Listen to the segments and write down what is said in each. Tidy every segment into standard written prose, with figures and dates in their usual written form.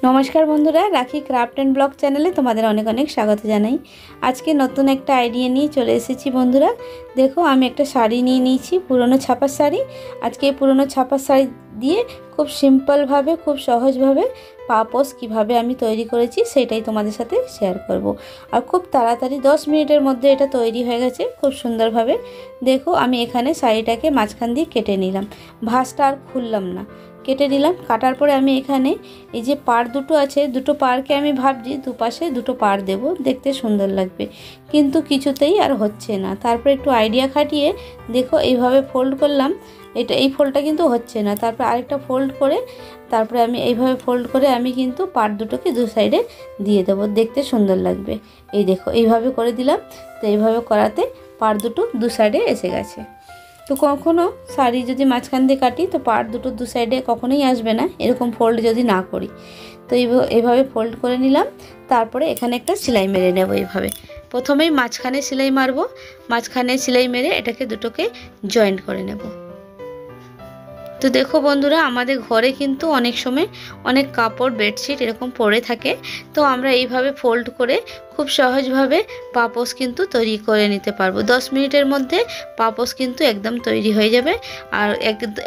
নমস্কার বন্ধুরা, রাখি ক্রাফট অ্যান্ড ব্লগ চ্যানেলে তোমাদের অনেক অনেক স্বাগত জানাই। আজকে নতুন একটা আইডিয়া নিয়ে চলে এসেছি বন্ধুরা। দেখো, আমি একটা শাড়ি নিয়ে নিয়েছি, পুরনো ছাপার শাড়ি। আজকে এই পুরনো ছাপার শাড়ি দিয়ে খুব সিম্পলভাবে, খুব সহজভাবে পাপোশ কীভাবে আমি তৈরি করেছি সেটাই তোমাদের সাথে শেয়ার করব। আর খুব তাড়াতাড়ি 10 মিনিটের মধ্যে এটা তৈরি হয়ে গেছে খুব সুন্দরভাবে। দেখো, আমি এখানে শাড়িটাকে মাঝখান দিয়ে কেটে নিলাম, ভাঁজটা আর খুললাম না, কেটে নিলাম। কাটার পরে আমি এখানে এই যে পাড় দুটো আছে, দুটো পাড়কে আমি ভাবছি দুপাশে দুটো পাড় দেব, দেখতে সুন্দর লাগবে, কিন্তু কিছুতেই আর হচ্ছে না। তারপর একটু আইডিয়া খাটিয়ে দেখো এইভাবে ফোল্ড করলাম, এই ফোল্ডটা কিন্তু হচ্ছে না। তারপর আরেকটা ফোল্ড করে তারপরে আমি এইভাবে ফোল্ড করে আমি কিন্তু পাড় দুটোকে দু সাইডে দিয়ে দেবো, দেখতে সুন্দর লাগবে। এই দেখো এইভাবে করে দিলাম। তো এইভাবে করাতে পাড় দুটো দু সাইডে এসে গেছে। তো কখনো শাড়ি যদি মাঝখান দিয়ে কাটি তো পাড় দুটো দু সাইডে কখনোই আসবে না, এরকম ফোল্ড যদি না করি। তো এইভাবে ফোল্ড করে নিলাম। তারপরে এখানে একটা সেলাই মেরে নেব। এইভাবে প্রথমেই মাঝখানে সেলাই মারবো, মাঝখানে সেলাই মেরে এটাকে দুটোকে জয়েন্ট করে নেব। তো দেখো বন্ধুরা, আমাদের ঘরে কিন্তু অনেক সময় অনেক কাপড়, বেডশিট এরকম পড়ে থাকে। তো আমরা এইভাবে ফোল্ড করে খুব সহজভাবে পাপোশ কিন্তু তৈরি করে নিতে পারবো। 10 মিনিটের মধ্যে পাপোশ কিন্তু একদম তৈরি হয়ে যাবে। আর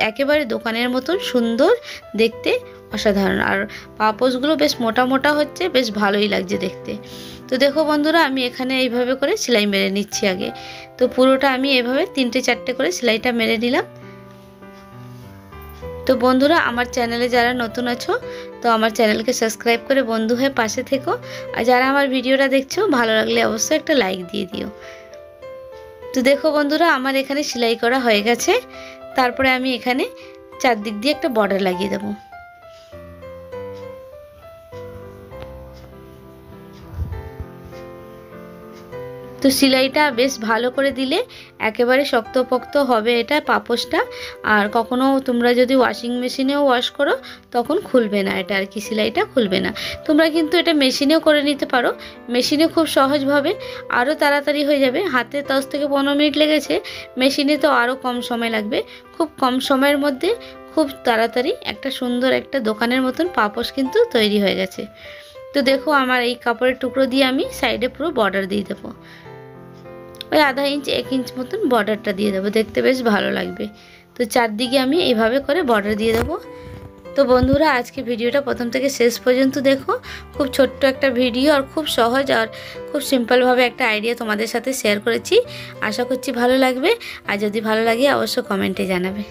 একেবারে দোকানের মতন সুন্দর দেখতে, অসাধারণ। আর পাপোশগুলো বেশ মোটা মোটা হচ্ছে, বেশ ভালোই লাগছে দেখতে। তো দেখো বন্ধুরা, আমি এখানে এইভাবে করে সেলাই মেরে নিচ্ছি আগে। তো পুরোটা আমি এইভাবে 3টে 4টে করে সেলাইটা মেরে নিলাম। তো বন্ধুরা, আমার চ্যানেলে যারা নতুন আছো তো আমার চ্যানেলকে সাবস্ক্রাইব করে বন্ধু হয়ে পাশে থেকো। আর যারা আমার ভিডিওটা দেখছো ভালো লাগলে অবশ্যই একটা লাইক দিয়ে দিও। তো দেখো বন্ধুরা, আমার এখানে সেলাই করা হয়ে গেছে। তারপরে আমি এখানে চারদিক দিয়ে একটা বর্ডার লাগিয়ে দেবো। তো সেলাইটা বেশ ভালো করে দিলে একেবারে শক্তপোক্ত হবে এটা পাপোশটা। আর কখনো তোমরা যদি ওয়াশিং মেশিনেও ওয়াশ করো তখন খুলবে না এটা, আর কি সেলাইটা খুলবে না। তোমরা কিন্তু এটা মেশিনেও করে নিতে পারো, মেশিনে খুব সহজভাবে আরও তাড়াতাড়ি হয়ে যাবে। হাতে 10 থেকে 15 মিনিট লেগেছে, মেশিনে তো আরও কম সময় লাগবে। খুব কম সময়ের মধ্যে খুব তাড়াতাড়ি একটা সুন্দর একটা দোকানের মতন পাপোশ কিন্তু তৈরি হয়ে গেছে। তো দেখো, আমার এই কাপড়ের টুকরো দিয়ে আমি সাইডে পুরো বর্ডার দিয়ে দেবো। ওই আধা ইঞ্চ 1 ইঞ্চ মতন বর্ডারটা দিয়ে দেবো, দেখতে বেশ ভালো লাগবে। তো চারদিকে আমি এইভাবে করে বর্ডার দিয়ে দেবো। তো বন্ধুরা, আজকে ভিডিওটা প্রথম থেকে শেষ পর্যন্ত দেখো। খুব ছোট্ট একটা ভিডিও আর খুব সহজ আর খুব সিম্পলভাবে একটা আইডিয়া তোমাদের সাথে শেয়ার করেছি। আশা করছি ভালো লাগবে। আর যদি ভালো লাগে অবশ্যই কমেন্টে জানাবে।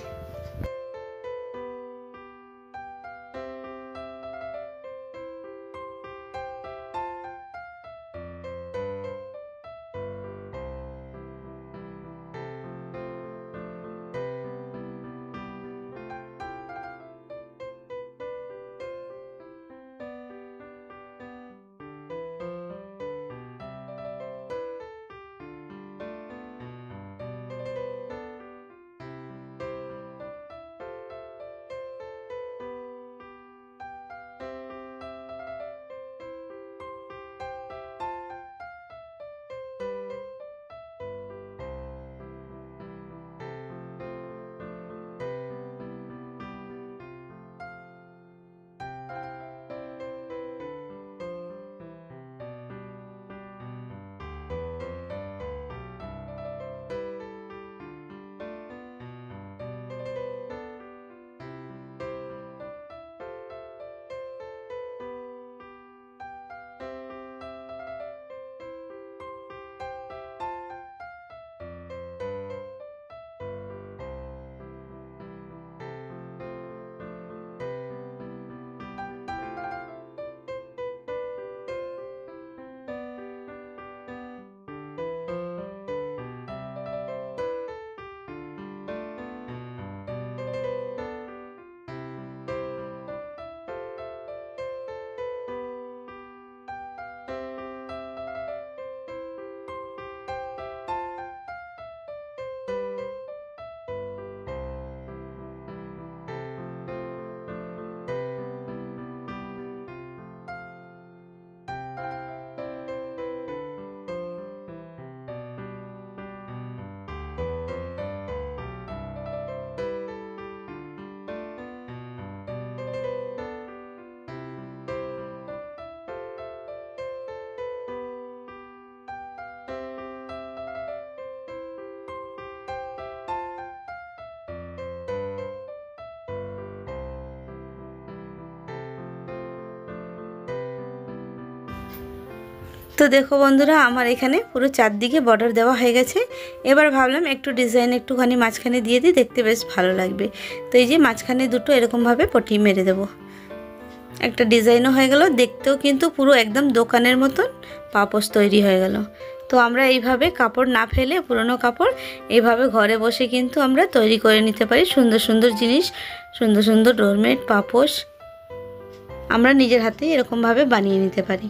তো দেখো বন্ধুরা, আমার এখানে পুরো চারদিকে বর্ডার দেওয়া হয়ে গেছে। এবার ভাবলাম একটু ডিজাইন একটুখানি মাঝখানে দিয়ে দিই, দেখতে বেশ ভালো লাগবে। তো এই যে মাঝখানে দুটো এরকমভাবে পটি মেরে দেবো। একটা ডিজাইনও হয়ে গেল, দেখতেও কিন্তু পুরো একদম দোকানের মতন পাপোশ তৈরি হয়ে গেল। তো আমরা এইভাবে কাপড় না ফেলে, পুরনো কাপড় এইভাবে ঘরে বসে কিন্তু আমরা তৈরি করে নিতে পারি সুন্দর সুন্দর জিনিস, সুন্দর সুন্দর ডোরমেট, পাপোশ আমরা নিজের হাতেই এরকমভাবে বানিয়ে নিতে পারি।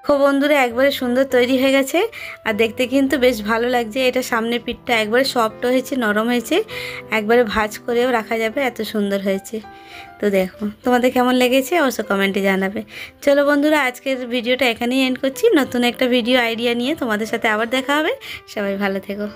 দেখো বন্ধুরা, একবারে সুন্দর তৈরি হয়ে গেছে আর দেখতে কিন্তু বেশ ভালো লাগছে। এটা সামনের পিঠটা একবারে সফট হয়েছে, নরম হয়েছে, একবারে ভাঁজ করেও রাখা যাবে, এত সুন্দর হয়েছে। তো দেখো তোমাদের কেমন লেগেছে অবশ্য কমেন্টে জানাবে। চলো বন্ধুরা, আজকের ভিডিওটা এখানেই এন্ড করছি। নতুন একটা ভিডিও আইডিয়া নিয়ে তোমাদের সাথে আবার দেখা হবে। সবাই ভালো থেকো।